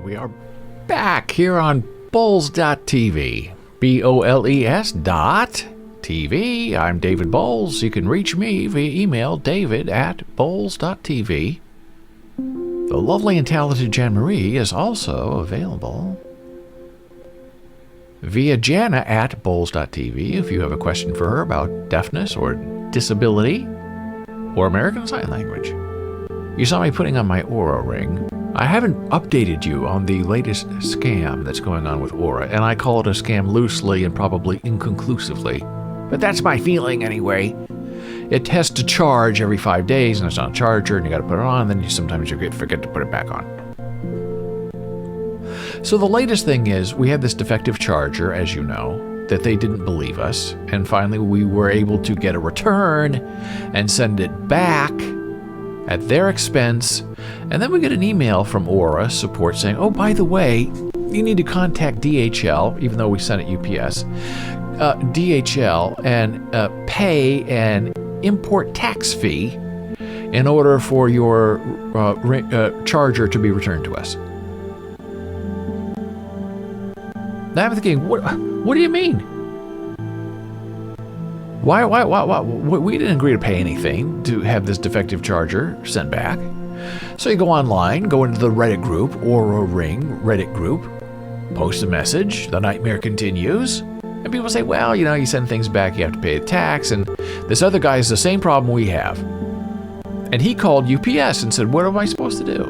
We are back here on Boles.tv. BOLES.TV. I'm David Boles. You can reach me via email, david@boles.tv. The lovely and talented Jan Marie is also available via Jana@Boles.tv if you have a question for her about deafness or disability or American Sign Language. You saw me putting on my Oura ring. I haven't updated you on the latest scam that's going on with Oura, and I call it a scam loosely and probably inconclusively. But that's my feeling anyway. It has to charge every 5 days, and it's on a charger, and you got to put it on, and then sometimes you forget to put it back on. So the latest thing is, we had this defective charger, as you know, that they didn't believe us, and finally we were able to get a return and send it back at their expense. And then we get an email from Oura support saying, oh, by the way, you need to contact DHL, even though we sent it UPS, DHL, and pay an import tax fee in order for your charger to be returned to us. Now I'm thinking, what do you mean? Why? We didn't agree to pay anything to have this defective charger sent back. So you go online, go into the Reddit group, Oura Ring Reddit group, post a message, the nightmare continues, and people say, well, you know, you send things back, you have to pay the tax, and this other guy has the same problem we have. And he called UPS and said, what am I supposed to do?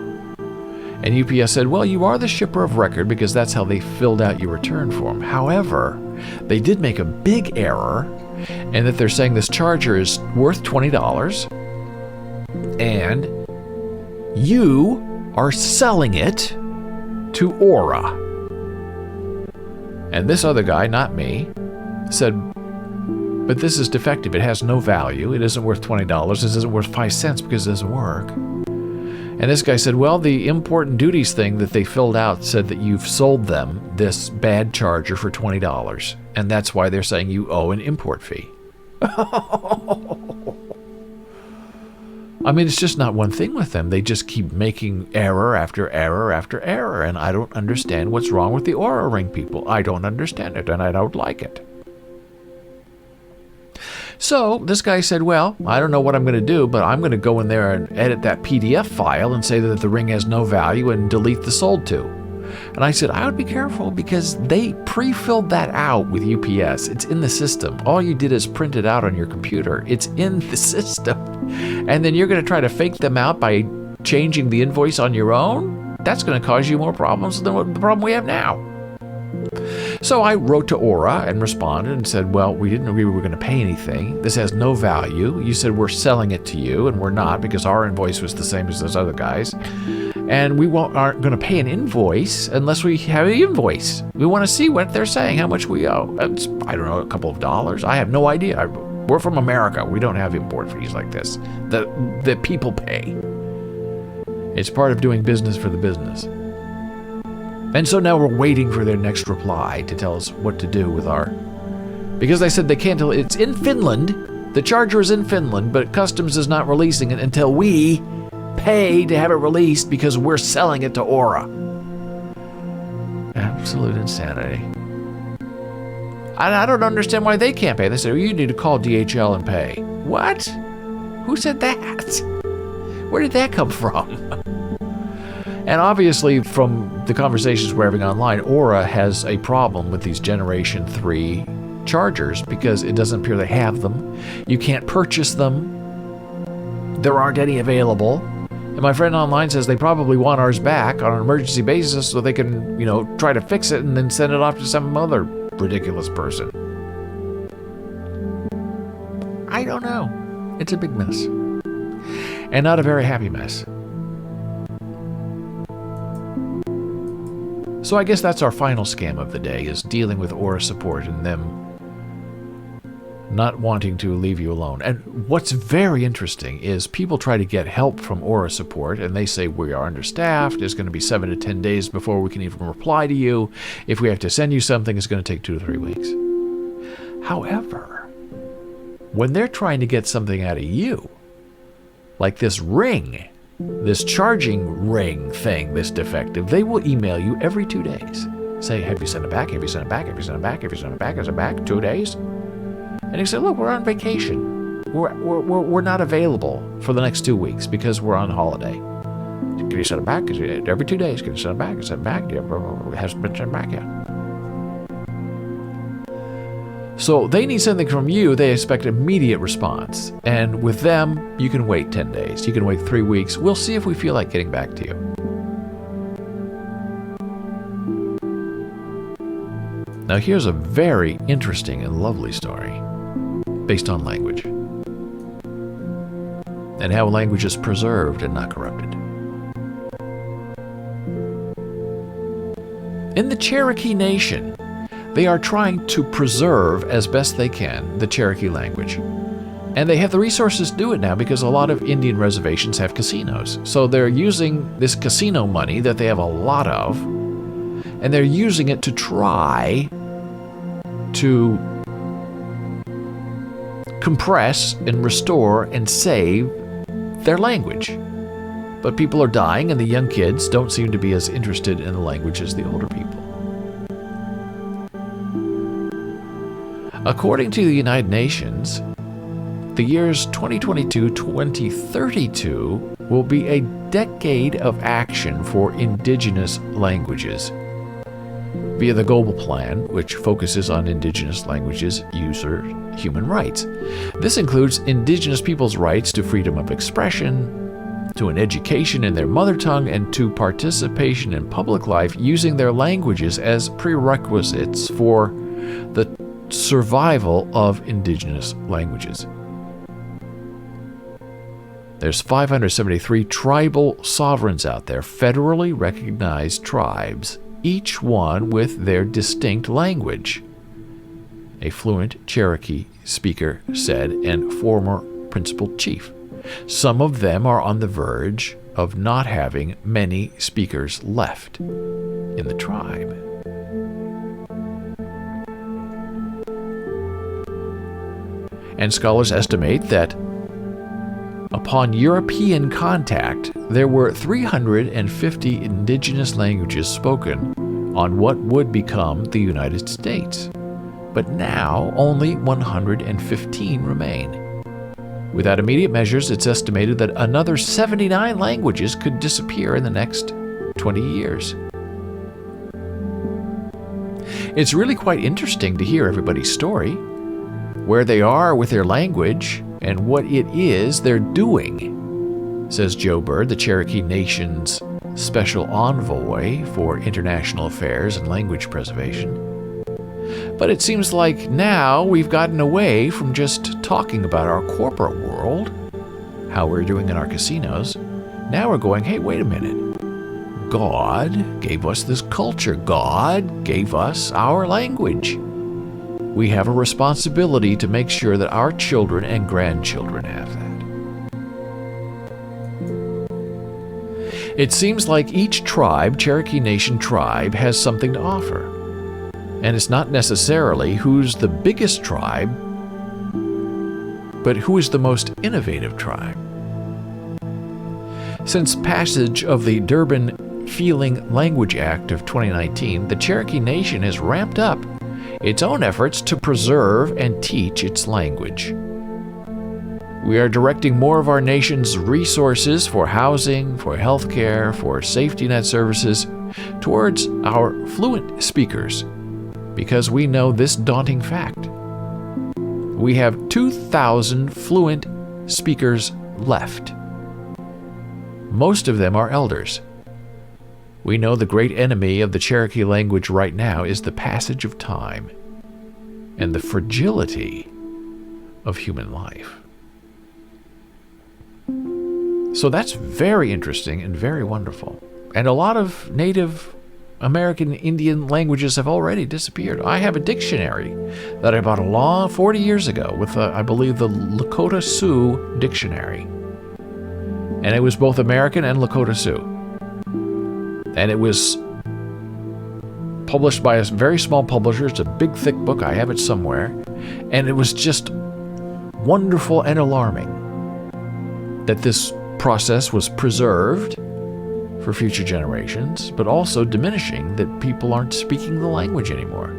And UPS said, well, you are the shipper of record because that's how they filled out your return form. However, they did make a big error, and that they're saying this charger is worth $20, and you are selling it to Oura. And this other guy, not me, said, but this is defective. It has no value. It isn't worth $20. This isn't worth 5 cents because it doesn't work. And this guy said, well, the import and duties thing that they filled out said that you've sold them this bad charger for $20. And that's why they're saying you owe an import fee. I mean, it's just not one thing with them. They just keep making error after error after error. And I don't understand what's wrong with the Oura Ring people. I don't understand it, and I don't like it. So this guy said, well, I don't know what I'm going to do, but I'm going to go in there and edit that PDF file and say that the ring has no value and delete the sold to. And I said, I would be careful because they pre-filled that out with UPS. It's in the system. All you did is print it out on your computer. It's in the system. And then you're going to try to fake them out by changing the invoice on your own? That's going to cause you more problems than the problem we have now. So I wrote to Oura and responded and said, well, we didn't agree we were going to pay anything. This has no value. You said we're selling it to you, and we're not because our invoice was the same as those other guys. And we aren't going to pay an invoice unless we have an invoice. We want to see what they're saying, how much we owe. It's, I don't know, a couple of dollars. I have no idea. We're from America. We don't have import fees like this that people pay. It's part of doing business for the business. And so now we're waiting for their next reply to tell us what to do with our... Because they said they can't tell... It's in Finland. The charger is in Finland, but Customs is not releasing it until we pay to have it released because we're selling it to Oura. Absolute insanity. I don't understand why they can't pay. They said, well, you need to call DHL and pay. What? Who said that? Where did that come from? And obviously, from the conversations we're having online, Oura has a problem with these Generation 3 chargers because it doesn't appear they have them. You can't purchase them. There aren't any available. And my friend online says they probably want ours back on an emergency basis so they can, you know, try to fix it and then send it off to some other ridiculous person. I don't know. It's a big mess. And not a very happy mess. So I guess that's our final scam of the day, is dealing with Oura support and them not wanting to leave you alone. And what's very interesting is people try to get help from Oura support, and they say we are understaffed. It's going to be 7 to 10 days before we can even reply to you. If we have to send you something, it's going to take 2 to 3 weeks. However, when they're trying to get something out of you, like this ring this charging ring thing, this defective, they will email you every 2 days. Say, have you sent it back? Have you sent it back? Have you sent it back? Have you sent it back? Is it back? 2 days? And you say, look, we're on vacation. We're not available for the next 2 weeks because we're on holiday. Can you send it back? Every 2 days, can you send it back? Is it back? It hasn't been sent back yet. So they need something from you. They expect immediate response. And with them, you can wait 10 days. You can wait 3 weeks. We'll see if we feel like getting back to you. Now here's a very interesting and lovely story based on language and how language is preserved and not corrupted. In the Cherokee Nation, they are trying to preserve as best they can the Cherokee language. And they have the resources to do it now because a lot of Indian reservations have casinos. So they're using this casino money that they have a lot of, and they're using it to try to compress and restore and save their language. But people are dying, and the young kids don't seem to be as interested in the language as the older people. According to the United Nations, the years 2022-2032 will be a decade of action for indigenous languages via the Global Plan, which focuses on indigenous languages user human rights. This includes indigenous people's rights to freedom of expression, to an education in their mother tongue, and to participation in public life using their languages as prerequisites for the survival of indigenous languages. There's 573 tribal sovereigns out there, federally recognized tribes, each one with their distinct language, a fluent Cherokee speaker said, and former principal chief. Some of them are on the verge of not having many speakers left in the tribe. And scholars estimate that upon European contact, there were 350 indigenous languages spoken on what would become the United States. But now only 115 remain. Without immediate measures, it's estimated that another 79 languages could disappear in the next 20 years. It's really quite interesting to hear everybody's story, where they are with their language, and what it is they're doing, says Joe Bird, the Cherokee Nation's Special Envoy for International Affairs and Language Preservation. But it seems like now we've gotten away from just talking about our corporate world, how we're doing in our casinos. Now we're going, hey, wait a minute. God gave us this culture. God gave us our language. We have a responsibility to make sure that our children and grandchildren have that. It seems like each tribe, Cherokee Nation tribe, has something to offer. And it's not necessarily who's the biggest tribe, but who is the most innovative tribe. Since passage of the Durban Feeling Language Act of 2019, the Cherokee Nation has ramped up its own efforts to preserve and teach its language. We are directing more of our nation's resources for housing, for healthcare, for safety net services towards our fluent speakers, because we know this daunting fact. We have 2,000 fluent speakers left. Most of them are elders. We know the great enemy of the Cherokee language right now is the passage of time and the fragility of human life. So that's very interesting and very wonderful. And a lot of Native American Indian languages have already disappeared. I have a dictionary that I bought 40 years ago with, I believe, the Lakota Sioux dictionary. And it was both American and Lakota Sioux. And it was published by a very small publisher. It's a big, thick book. I have it somewhere. And it was just wonderful and alarming that this process was preserved for future generations, but also diminishing that people aren't speaking the language anymore.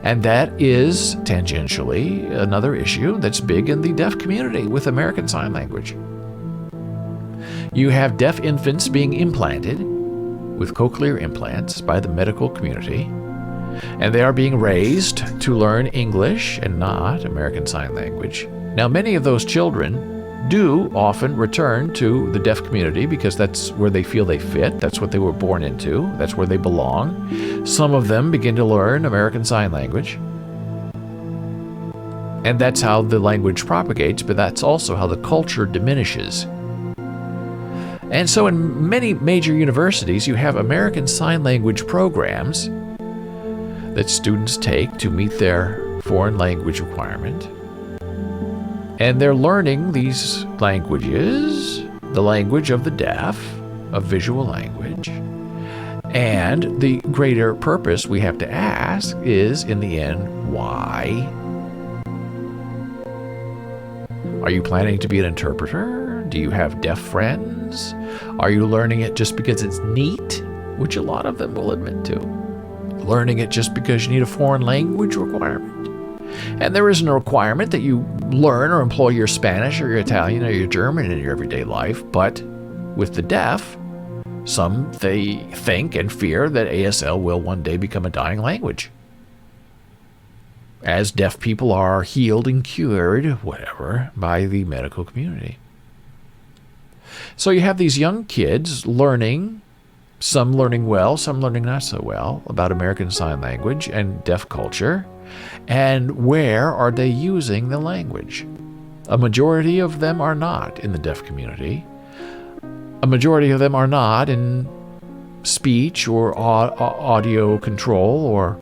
And that is, tangentially, another issue that's big in the deaf community with American Sign Language. You have deaf infants being implanted with cochlear implants by the medical community, and they are being raised to learn English and not American Sign Language. Now, many of those children do often return to the deaf community because that's where they feel they fit. That's what they were born into. That's where they belong. Some of them begin to learn American Sign Language. And that's how the language propagates, but that's also how the culture diminishes. And so in many major universities, you have American Sign Language programs that students take to meet their foreign language requirement. And they're learning these languages, the language of the deaf, of visual language. And the greater purpose we have to ask is, in the end, why? Are you planning to be an interpreter? Do you have deaf friends? Are you learning it just because it's neat, which a lot of them will admit to? Learning it just because you need a foreign language requirement? And there isn't a requirement that you learn or employ your Spanish or your Italian or your German in your everyday life, but with the deaf, some they think and fear that ASL will one day become a dying language. As deaf people are healed and cured, whatever, by the medical community. So you have these young kids learning, some learning well, some learning not so well, about American Sign Language and deaf culture. And where are they using the language? A majority of them are not in the deaf community. A majority of them are not in speech or audio control or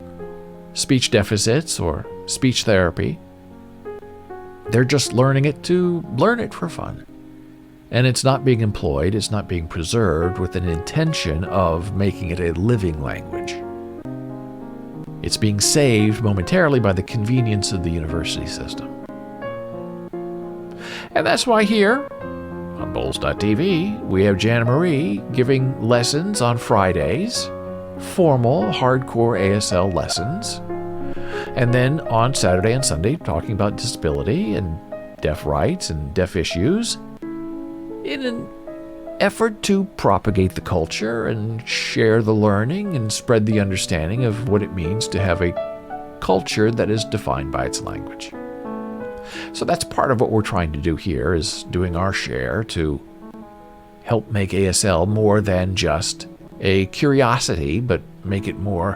speech deficits or speech therapy. They're just learning it to learn it for fun. And it's not being employed, it's not being preserved with an intention of making it a living language. It's being saved momentarily by the convenience of the university system. And that's why here on Boles.tv, we have Jana Marie giving lessons on Fridays, formal, hardcore ASL lessons. And then on Saturday and Sunday, talking about disability and deaf rights and deaf issues in an effort to propagate the culture and share the learning and spread the understanding of what it means to have a culture that is defined by its language. So that's part of what we're trying to do here, is doing our share to help make ASL more than just a curiosity, but make it more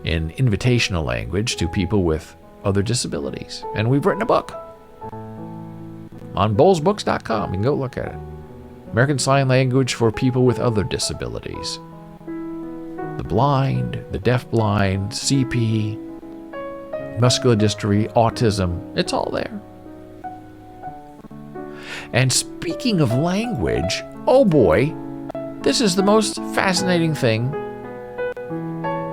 an invitational language to people with other disabilities. And we've written a book on bolesbooks.com. You can go look at it. American Sign Language for people with other disabilities. The blind, the deafblind, CP, muscular dystrophy, autism, it's all there. And speaking of language, oh boy, this is the most fascinating thing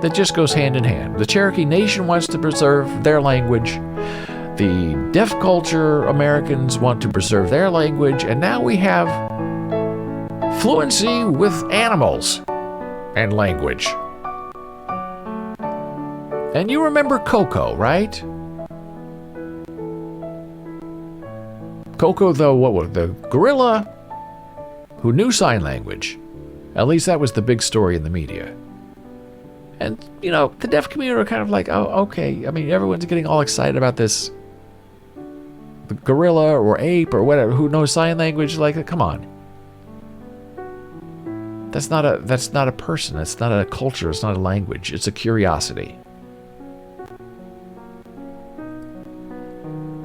that just goes hand in hand. The Cherokee Nation wants to preserve their language. The deaf culture Americans want to preserve their language. And now we have fluency with animals and language. And you remember Coco, right? Coco, the gorilla who knew sign language. At least that was the big story in the media. And, you know, the deaf community are kind of like, oh, okay. I mean, everyone's getting all excited about this the gorilla or ape or whatever who knows sign language. Like, come on. That's not a person. It's not a culture. It's not a language. It's a curiosity.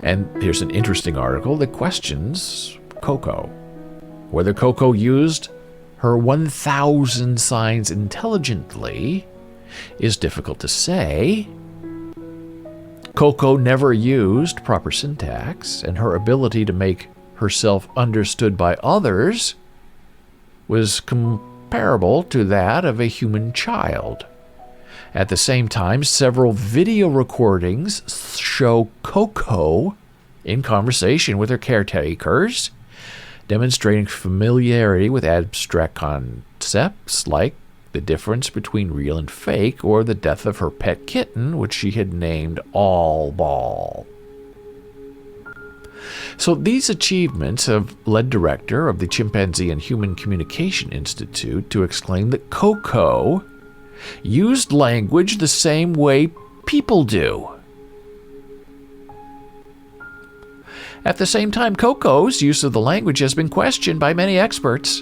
And here's an interesting article that questions Coco. Whether Coco used her 1,000 signs intelligently is difficult to say. Coco never used proper syntax, and her ability to make herself understood by others was comparable to that of a human child. At the same time, several video recordings show Coco in conversation with her caretakers, demonstrating familiarity with abstract concepts like the difference between real and fake, or the death of her pet kitten, which she had named All Ball. So these achievements have led director of the Chimpanzee and Human Communication Institute to exclaim that Coco used language the same way people do. At the same time, Coco's use of the language has been questioned by many experts.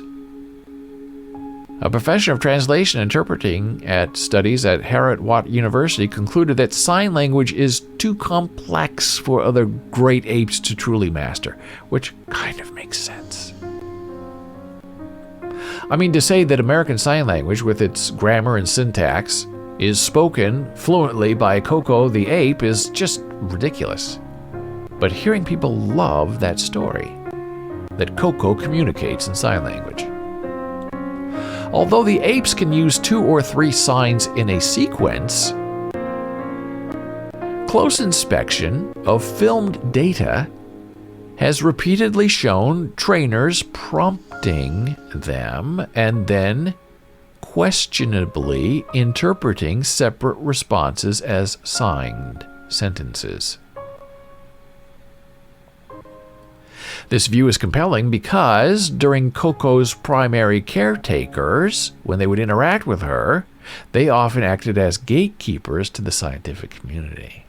A professor of translation and interpreting at studies at Heriot-Watt University concluded that sign language is too complex for other great apes to truly master, which kind of makes sense. I mean, to say that American Sign Language, with its grammar and syntax, is spoken fluently by Coco the ape is just ridiculous. But hearing people love that story, that Coco communicates in sign language. Although the apes can use 2 or 3 signs in a sequence, close inspection of filmed data has repeatedly shown trainers prompting them and then questionably interpreting separate responses as signed sentences. This view is compelling because during Coco's primary caretakers, when they would interact with her, they often acted as gatekeepers to the scientific community.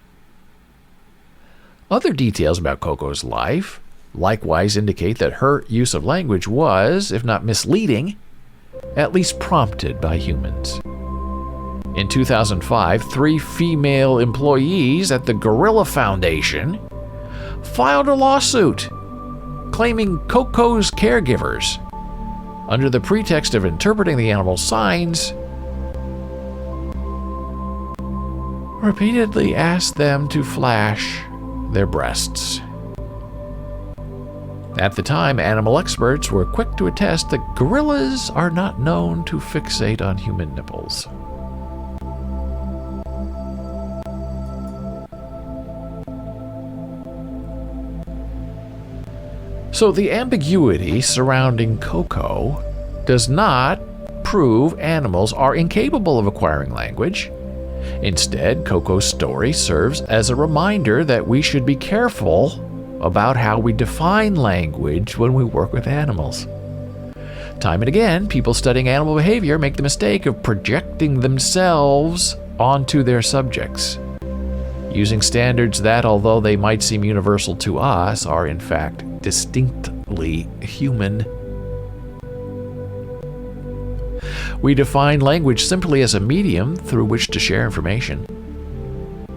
Other details about Coco's life likewise indicate that her use of language was, if not misleading, at least prompted by humans. In 2005, 3 female employees at the Gorilla Foundation filed a lawsuit claiming Coco's caregivers, under the pretext of interpreting the animal's signs, repeatedly asked them to flash their breasts. At the time, animal experts were quick to attest that gorillas are not known to fixate on human nipples. So the ambiguity surrounding Coco does not prove animals are incapable of acquiring language. Instead, Coco's story serves as a reminder that we should be careful about how we define language when we work with animals. Time and again, people studying animal behavior make the mistake of projecting themselves onto their subjects, using standards that, although they might seem universal to us, are in fact distinctly human. We define language simply as a medium through which to share information.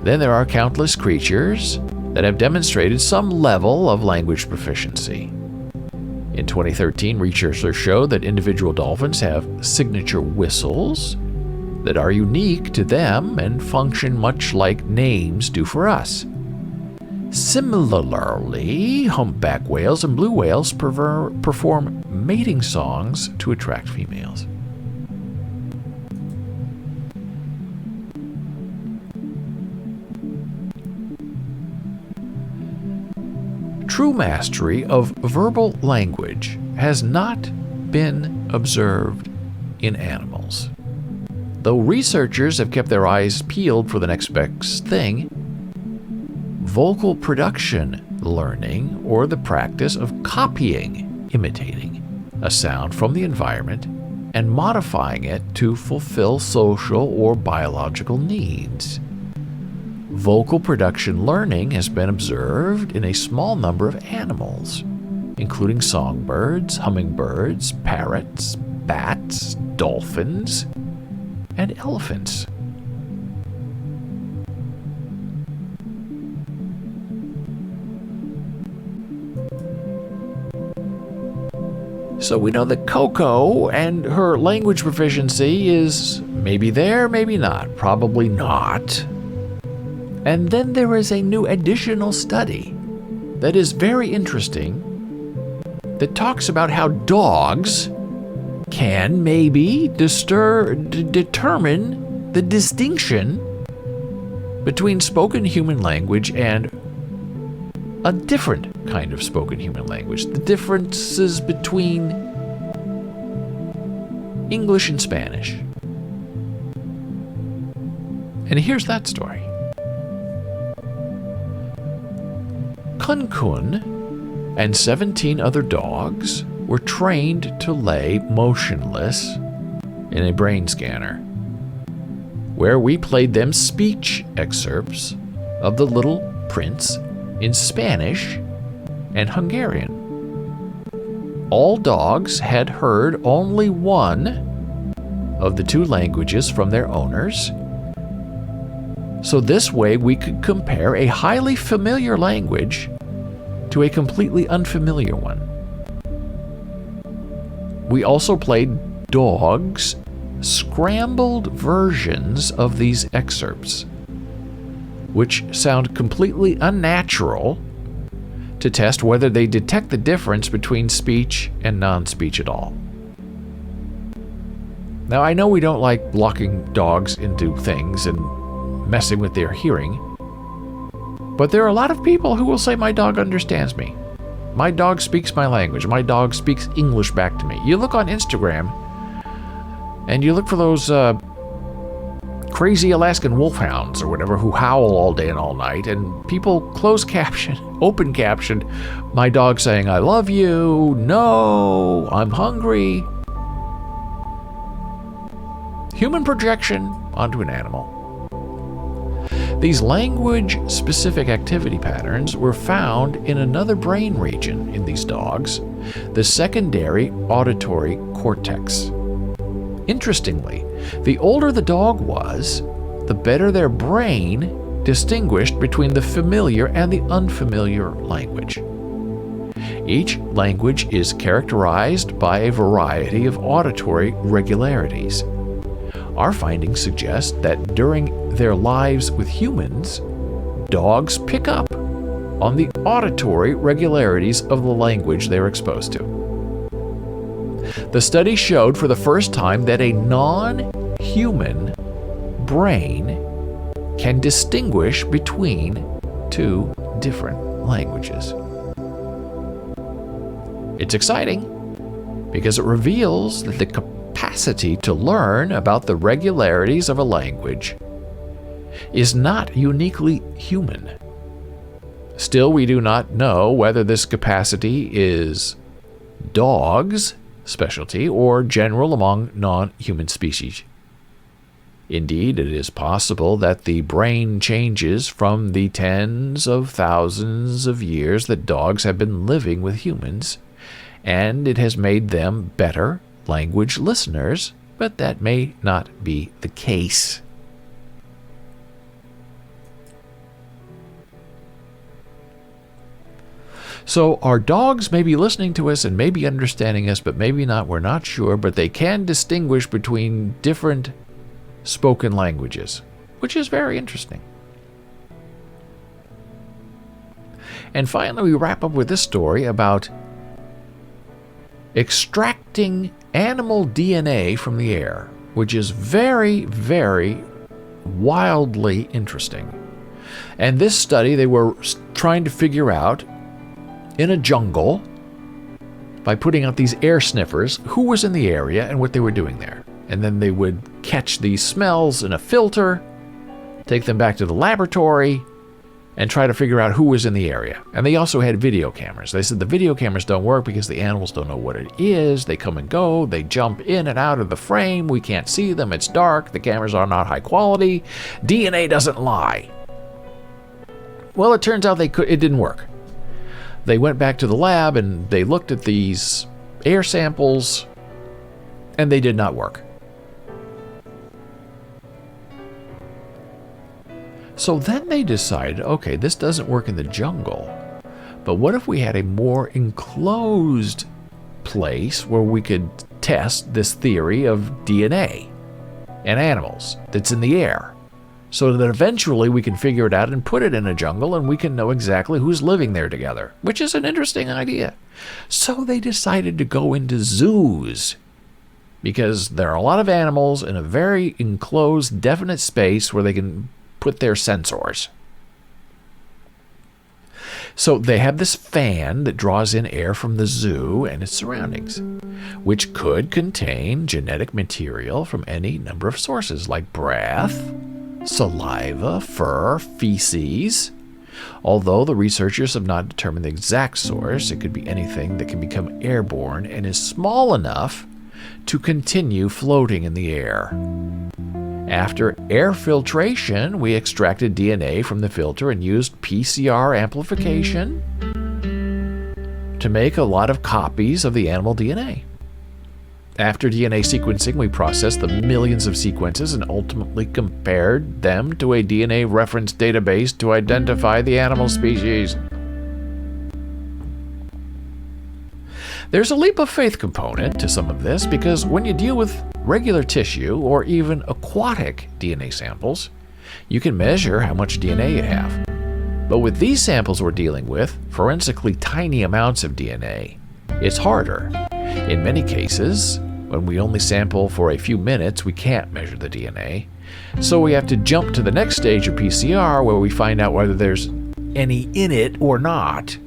Then there are countless creatures that have demonstrated some level of language proficiency. In 2013, researchers showed that individual dolphins have signature whistles that are unique to them and function much like names do for us. Similarly, humpback whales and blue whales perform mating songs to attract females. True mastery of verbal language has not been observed in animals. Though researchers have kept their eyes peeled for the next best thing, vocal production learning, or the practice of copying, imitating a sound from the environment and modifying it to fulfill social or biological needs. Vocal production learning has been observed in a small number of animals, including songbirds, hummingbirds, parrots, bats, dolphins, and elephants. So we know that Coco and her language proficiency is maybe there, maybe not, probably not. And then there is a new additional study that is very interesting that talks about how dogs can maybe determine the distinction between spoken human language and a different kind of spoken human language, the differences between English and Spanish. And here's that story. Kun and 17 other dogs were trained to lay motionless in a brain scanner, where we played them speech excerpts of The Little Prince in Spanish and Hungarian. All dogs had heard only one of the two languages from their owners, so this way we could compare a highly familiar language to a completely unfamiliar one. We also played dogs scrambled versions of these excerpts, which sound completely unnatural, to test whether they detect the difference between speech and non-speech at all. Now, I know we don't like locking dogs into things and messing with their hearing, but there are a lot of people who will say, my dog understands me. My dog speaks my language. My dog speaks English back to me. You look on Instagram, and you look for those crazy Alaskan wolfhounds or whatever who howl all day and all night, and people open caption, my dog saying, I love you, no, I'm hungry. Human projection onto an animal. These language-specific activity patterns were found in another brain region in these dogs, the secondary auditory cortex. Interestingly, the older the dog was, the better their brain distinguished between the familiar and the unfamiliar language. Each language is characterized by a variety of auditory regularities. Our findings suggest that during their lives with humans, dogs pick up on the auditory regularities of the language they're exposed to. The study showed for the first time that a non-human brain can distinguish between two different languages. It's exciting because it reveals that the capacity to learn about the regularities of a language is not uniquely human. Still, we do not know whether this capacity is dogs' specialty or general among non-human species. Indeed, it is possible that the brain changes from the tens of thousands of years that dogs have been living with humans, and it has made them better language listeners, but that may not be the case. So our dogs may be listening to us and maybe understanding us, but maybe not, we're not sure, but they can distinguish between different spoken languages, which is very interesting. And finally, we wrap up with this story about extracting animal DNA from the air, which is very, very wildly interesting. And this study, they were trying to figure out in a jungle, by putting out these air sniffers, who was in the area and what they were doing there. And then they would catch these smells in a filter, take them back to the laboratory, and try to figure out who was in the area. And they also had video cameras. They said the video cameras don't work because the animals don't know what it is. They come and go. They jump in and out of the frame. We can't see them. It's dark. The cameras are not high quality. DNA doesn't lie. Well, it turns out it didn't work. They went back to the lab and they looked at these air samples and they did not work. So then they decided, okay, this doesn't work in the jungle, but what if we had a more enclosed place where we could test this theory of DNA in animals that's in the air, so that eventually we can figure it out and put it in a jungle and we can know exactly who's living there together, which is an interesting idea. So they decided to go into zoos, because there are a lot of animals in a very enclosed, definite space where they can put their sensors. So they have this fan that draws in air from the zoo and its surroundings, which could contain genetic material from any number of sources like breath, saliva, fur, feces. Although the researchers have not determined the exact source, it could be anything that can become airborne and is small enough to continue floating in the air. After air filtration, we extracted DNA from the filter and used PCR amplification to make a lot of copies of the animal DNA. After DNA sequencing, we processed the millions of sequences and ultimately compared them to a DNA reference database to identify the animal species. There's a leap of faith component to some of this because when you deal with regular tissue or even aquatic DNA samples, you can measure how much DNA you have. But with these samples we're dealing with, forensically tiny amounts of DNA, it's harder. In many cases, when we only sample for a few minutes, we can't measure the DNA. So we have to jump to the next stage of PCR where we find out whether there's any in it or not.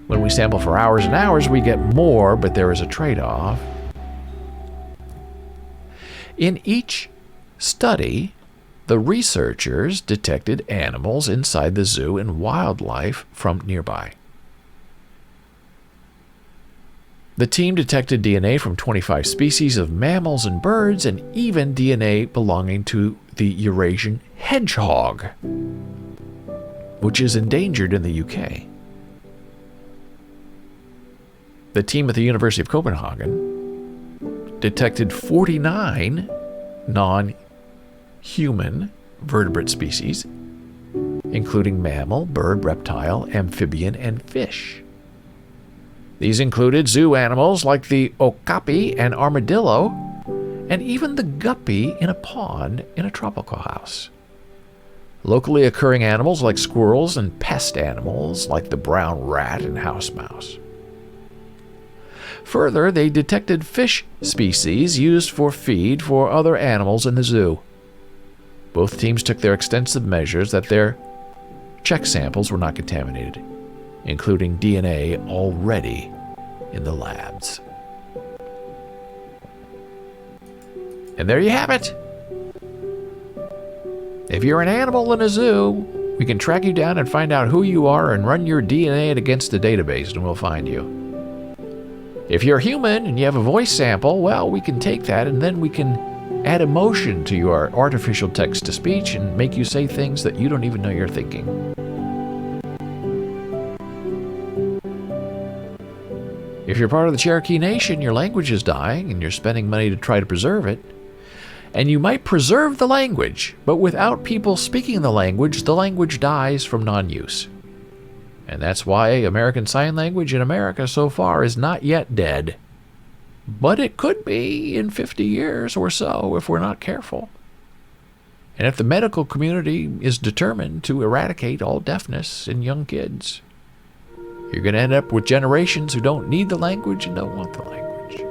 When we sample for hours and hours, we get more, but there is a trade-off. In each study, the researchers detected animals inside the zoo and wildlife from nearby. The team detected DNA from 25 species of mammals and birds, and even DNA belonging to the Eurasian hedgehog, which is endangered in the UK. The team at the University of Copenhagen detected 49 non-human vertebrate species, including mammal, bird, reptile, amphibian, and fish. These included zoo animals like the okapi and armadillo, and even the guppy in a pond in a tropical house. Locally occurring animals like squirrels and pest animals like the brown rat and house mouse. Further, they detected fish species used for feed for other animals in the zoo. Both teams took their extensive measures that their check samples were not contaminated, including DNA already in the labs. And there you have it. If you're an animal in a zoo, we can track you down and find out who you are and run your DNA against the database and we'll find you. If you're human and you have a voice sample, well, we can take that and then we can add emotion to your artificial text-to-speech and make you say things that you don't even know you're thinking. If you're part of the Cherokee Nation, your language is dying and you're spending money to try to preserve it. And you might preserve the language, but without people speaking the language dies from non-use. And that's why American Sign Language in America so far is not yet dead. But it could be in 50 years or so if we're not careful. And if the medical community is determined to eradicate all deafness in young kids, you're going to end up with generations who don't need the language and don't want the language.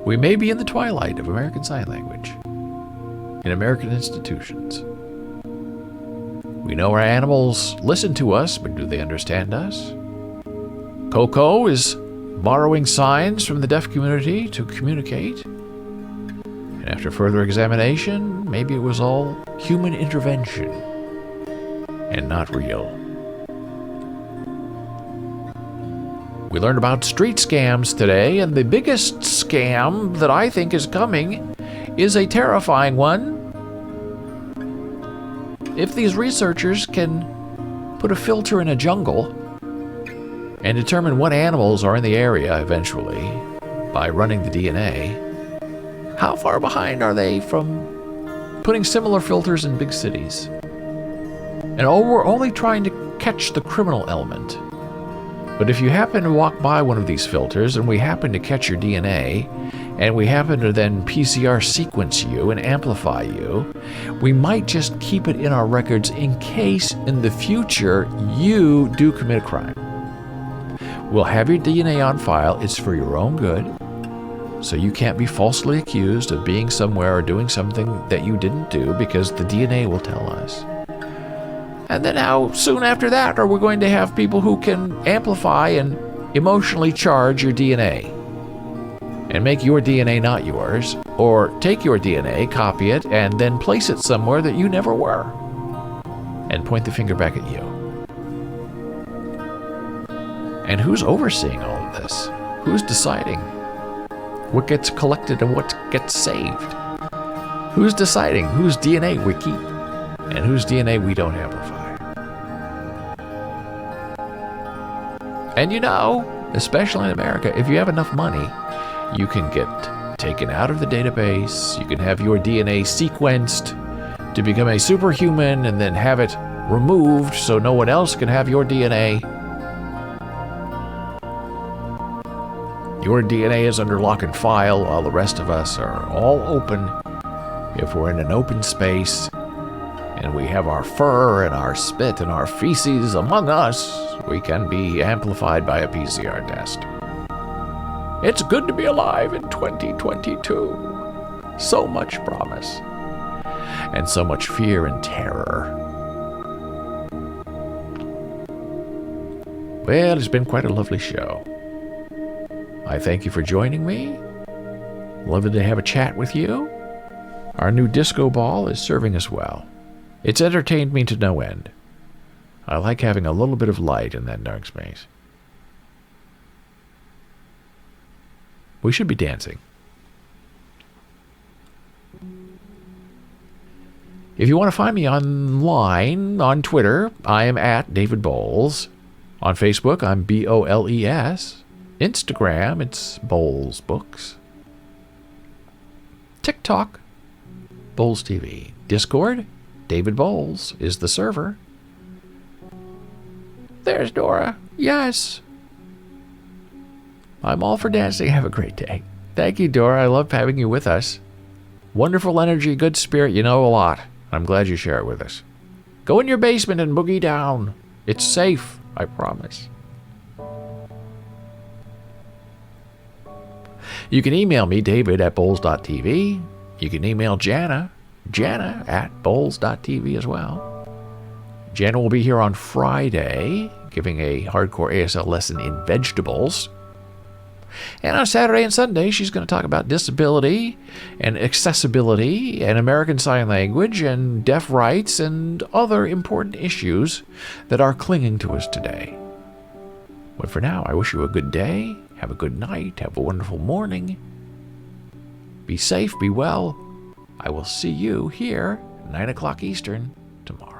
We may be in the twilight of American Sign Language in American institutions. We know our animals listen to us, but do they understand us? Coco is borrowing signs from the deaf community to communicate. And after further examination, maybe it was all human intervention and not real. We learned about street scams today, and the biggest scam that I think is coming is a terrifying one. If these researchers can put a filter in a jungle and determine what animals are in the area eventually by running the DNA, how far behind are they from putting similar filters in big cities? And we're only trying to catch the criminal element. But if you happen to walk by one of these filters and we happen to catch your DNA, and we happen to then PCR sequence you and amplify you, we might just keep it in our records in case in the future you do commit a crime. We'll have your DNA on file. It's for your own good, so you can't be falsely accused of being somewhere or doing something that you didn't do, because the DNA will tell us. And then how soon after that are we going to have people who can amplify and emotionally charge your DNA and make your DNA not yours, or take your DNA, copy it, and then place it somewhere that you never were and point the finger back at you? And who's overseeing all of this? Who's deciding what gets collected and what gets saved? Who's deciding whose DNA we keep and whose DNA we don't amplify? And you know, especially in America, if you have enough money, you can get taken out of the database, you can have your DNA sequenced to become a superhuman and then have it removed so no one else can have your DNA. Your DNA is under lock and file while the rest of us are all open. If we're in an open space and we have our fur and our spit and our feces among us, we can be amplified by a PCR test. It's good to be alive in 2022. So much promise. And so much fear and terror. Well, it's been quite a lovely show. I thank you for joining me. Lovely to have a chat with you. Our new disco ball is serving us well. It's entertained me to no end. I like having a little bit of light in that dark space. We should be dancing. If you want to find me online, on Twitter, I am at David Boles. On Facebook, I'm Boles. Instagram, it's Boles Books. TikTok, Boles TV. Discord, David Boles is the server. There's Dora. Yes. I'm all for dancing. Have a great day. Thank you, Dora. I love having you with us. Wonderful energy, good spirit. You know a lot. I'm glad you share it with us. Go in your basement and boogie down. It's safe, I promise. You can email me, David, at Boles.tv. You can email Jana at Boles.tv as well. Jana will be here on Friday, giving a hardcore ASL lesson in vegetables. And on Saturday and Sunday, she's going to talk about disability and accessibility and American Sign Language and deaf rights and other important issues that are clinging to us today. But for now, I wish you a good day, have a good night, have a wonderful morning. Be safe, be well. I will see you here, 9 o'clock Eastern, tomorrow.